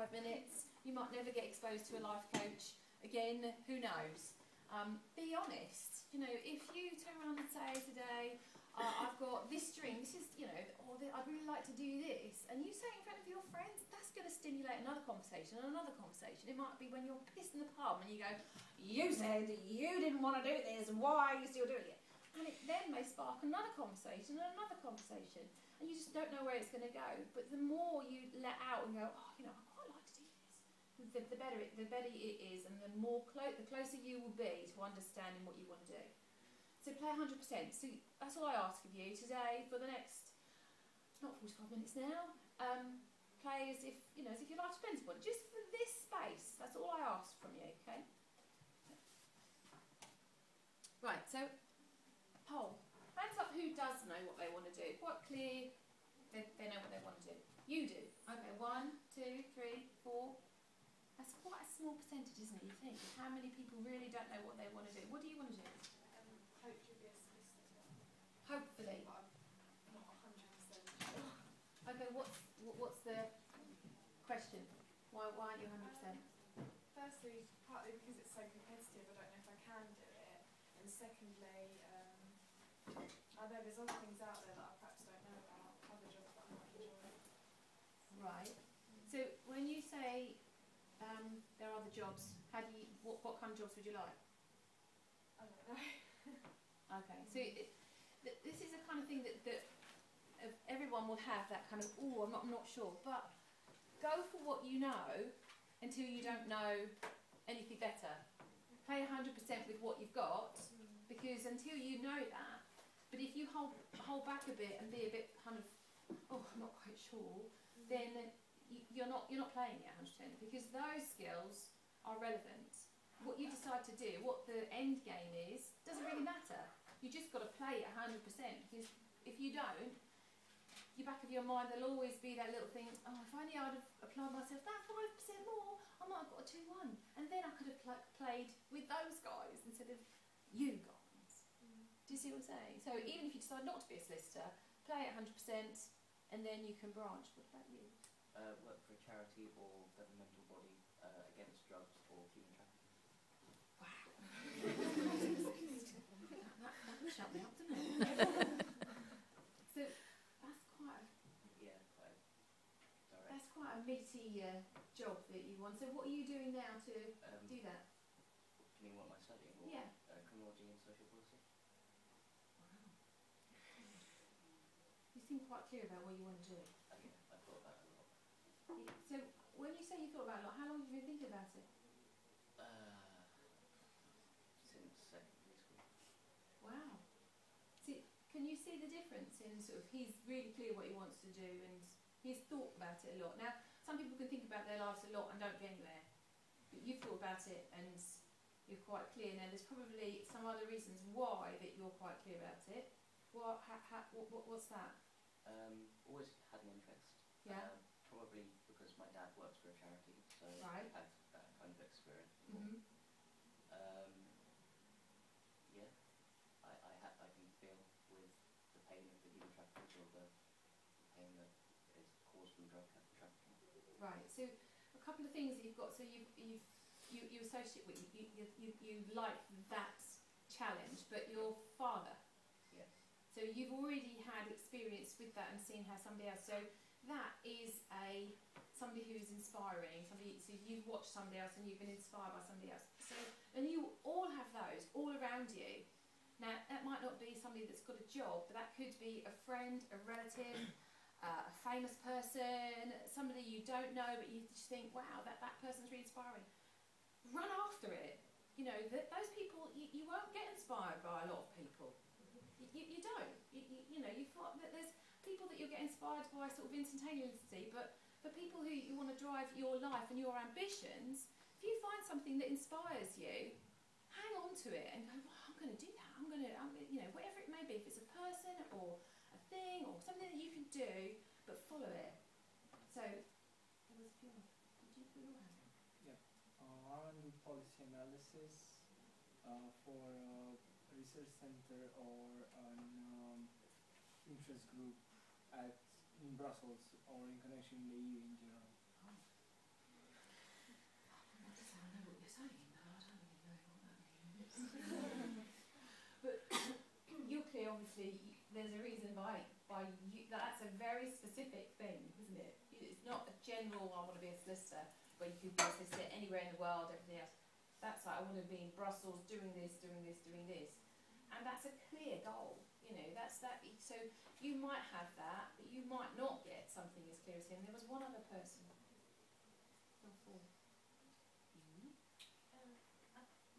45 minutes. You might never get exposed to a life coach again, who knows. Be honest, you know, if you turn around and say today, I've got this drink, this is, you know, or I'd really like to do this, and you say it in front of your friends, that's going to stimulate another conversation and another conversation. It might be when you're pissed in the pub and you go, you said you didn't want to do this, why are you still doing it? And it then may spark another conversation and another conversation, and you just don't know where it's going to go. But the more you let out and go, oh, you know, I quite like to do this, the better it is, and the closer you will be to understanding what you want to do. So play 100%. So that's all I ask of you today for the next, not 45 minutes now. Play as if, you know, as if your life depends upon it. Just for this space. That's all I ask from you, okay? Right, so poll. Hands up who does know what they want to do. Quite clear they know what they want to do. You do. Okay, 1, 2, 3, 4. That's quite a small percentage, isn't it, you think? How many people really don't know what they want to do? What do you want to do? Hopefully be a solicitor. Hopefully. But I'm not 100% sure. Okay, what's the question? Why aren't you 100%? Firstly, partly because it's so competitive, I don't know if I can do it. And secondly, I know there's other things out there that I perhaps don't know about, other jobs that I might enjoy. Right. So when you say there are other jobs, how do you, what kind of jobs would you like? I don't know. Okay, so this is a kind of thing that everyone will have, that kind of, oh, I'm not sure, but go for what you know until you don't know anything better. Play 100% with what you've got, because until you know that, but if you hold back a bit and be a bit kind of, oh, I'm not quite sure, then you're not playing it 100%, because those skills are relevant. What you decide to do, what the end game is, doesn't really matter. You just got to play it 100%, because if you don't, your back of your mind, there'll always be that little thing, oh, if only I'd have applied myself that 5% more, I might have got a 2-1. And then I could have played with those guys instead of you guys. Do you see what I'm saying? So even if you decide not to be a solicitor, play it 100%, and then you can branch. What about you? Work for a charity or governmental body against drugs or human trafficking. Wow. that would shut me up, didn't it? So that's quite direct. That's quite a meaty job that you want. So what are you doing now to do that? Do you mean what am I studying? Or, yeah. Criminology and social policy. Wow. You seem quite clear about what you want to do. Yeah, I've thought about it a lot. So when you say you thought about it a lot, how long have you been thinking about it? Since secondary school. Wow. See, can you see the difference in sort of, he's really clear what he wants to do and he's thought about it a lot. Now, some people can think about their lives a lot and don't get anywhere. But you've thought about it and you're quite clear. Now, there's probably some other reasons why that you're quite clear about it. What's that? Always had an interest. Yeah. Probably because my dad works for a charity, so right. I've had that kind of experience. Mm-hmm. Yeah, I can feel with the pain of the human traffickers or the pain that is caused from drug trafficking. Right. So a couple of things that you've got. So you associate with you like that challenge, but your father. Yes. So you've already had experience with that and seen how somebody else. So that is somebody who is inspiring. Somebody. So you've watched somebody else and you've been inspired by somebody else. So and you all have those all around you. Now that might not be somebody that's got a job, but that could be a friend, a relative, a famous person, somebody you don't know, but you just think, wow, that person's really inspiring. Run after it. You know, those people, you won't get inspired by a lot of people. You don't. You know, you find that there's people that you'll get inspired by sort of instantaneously, but for people who you want to drive your life and your ambitions, if you find something that inspires you, hang on to it and go, well, I'm going to do that. I'm going to, you know, whatever it may be, if it's a person or a thing or something that you can do, but follow it. So, there was a few. Did you put your hand? Yeah. I'm doing policy analysis for a research center or an interest group in Brussels or in connection with the EU in general. Oh. I want to be a solicitor, but you could be a solicitor anywhere in the world, everything else. That's like, I want to be in Brussels doing this, doing this, doing this. And that's a clear goal, you know, that's that. So you might have that, but you might not get something as clear as him. There was one other person. I'd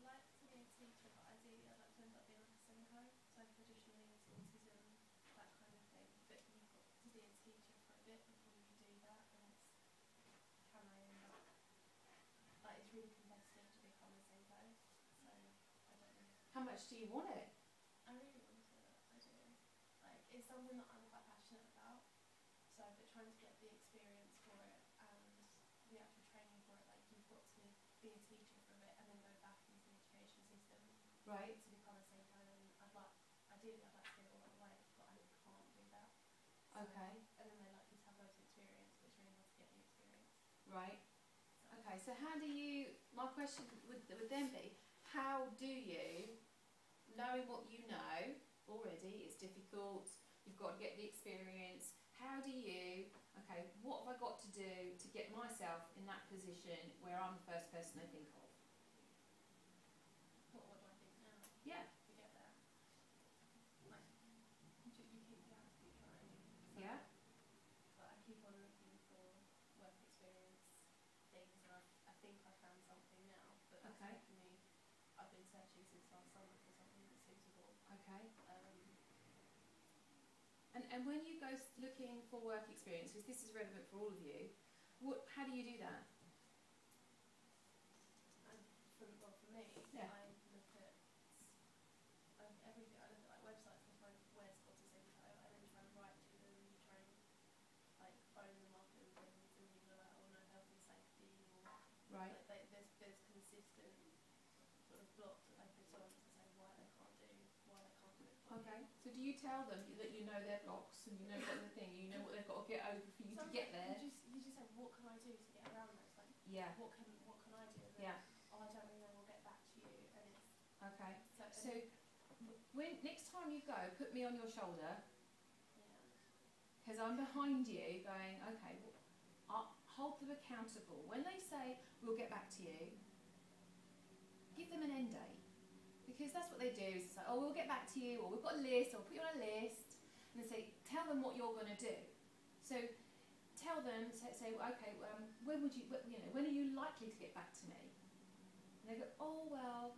like to be a teacher, but ideally I'd like to end up being like a Senko, so traditionally it's autism, that kind of thing. But you've got to be a teacher for a bit before you do that, and it's, can I end up, like, it's really competitive to become a Senko, so I don't know. How much do you want it? I really want to, I do. Like, it's something that I'm quite passionate about, so but trying to get the experience for it and the actual training for it, like, you've got to be a teacher for a bit and then go back into the education system Right. to become a Senko, and ideally I'd like to get it all out of the way, but I can't do that. So, Okay. and then they like you to have loads of experience, but it's really hard to get the experience. Right. So. Okay, so how do you, my question would then be, how do you, knowing what you know already, it's difficult, you've got to get the experience, how do you, okay, what have I got to do to get myself in that position where I'm the first person I think of? What do I think now? Yeah. To get there. Like, you have to keep trying. So, Yeah. like, I keep on looking for work experience things, and I think I found something now, but that's Okay. taken me, I've been searching since last summer for something that's suitable. Okay. And when you go looking for work experience, because this is relevant for all of you, how do you do that? And for me, Yeah. I look at everything. I look at like websites to find where to spot a Senko. I then try and write to them, try and like phone them up and things, and things like that, or no health and safety, or Right. like there's consistent sort of blocks that they put on to say why they can't do it. Okay. So do you tell them that you know their blocks and you know what the thing, you know what they've got to get over for you to get there? You just say, what can I do to get around those? Like, Yeah. What can I do? And then, Yeah. oh, I don't really know. We'll get back to you. And it's Okay. so When next time you go, put me on your shoulder, yeah. because I'm behind you, going, okay, I'll hold them accountable. When they say we'll get back to you, give them an end date. Because that's what they do, is it's like, oh, we'll get back to you, or we've got a list, or put you on a list, and they say, tell them what you're going to do. So tell them, say okay, when would you, when are you likely to get back to me? And they go, oh, well,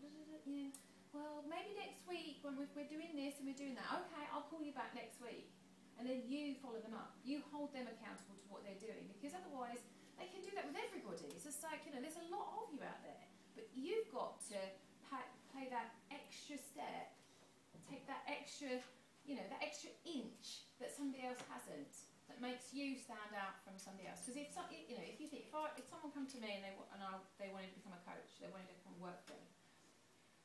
well, maybe next week when we're doing this and we're doing that. Okay, I'll call you back next week. And then you follow them up. You hold them accountable to what they're doing, because otherwise they can do that with everybody. It's just like, there's a lot of you out there, but you've got to play that extra step, take that extra, that extra inch that somebody else hasn't, that makes you stand out from somebody else. Because if you think, if someone come to me and they wanted to become a coach, they wanted to come work for me,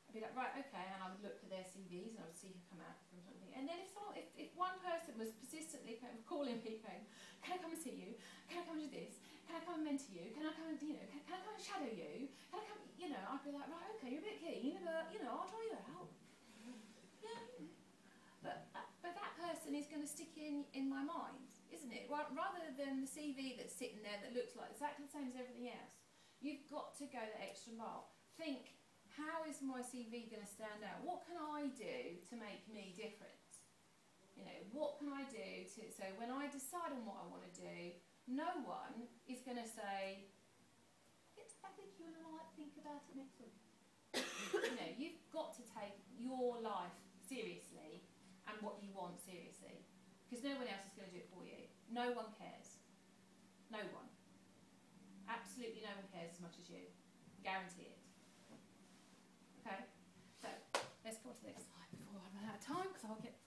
I'd be like, right, okay, and I would look at their CVs and I would see who come out from something. And then if one person was persistently kind of calling me, going, can I come and see you? Can I come and do this? Can I come and mentor you? Can I come and can I come and shadow you? Can I come? I'd be like, right, okay, you're a bit keen, but I'll try you out. Yeah. But that person is going to stick in my mind, isn't it? Rather than the CV that's sitting there that looks like exactly the same as everything else, you've got to go the extra mile. Think, how is my CV going to stand out? What can I do to make me different? What can I do so when I decide on what I want to do, no one is going to say, I think you and I might think about it next week. You've got to take your life seriously and what you want seriously, because no one else is going to do it for you. No one cares. No one. Absolutely no one cares as much as you. Guarantee it. Okay? So, let's go on to the next slide before I run out of time, because I'll get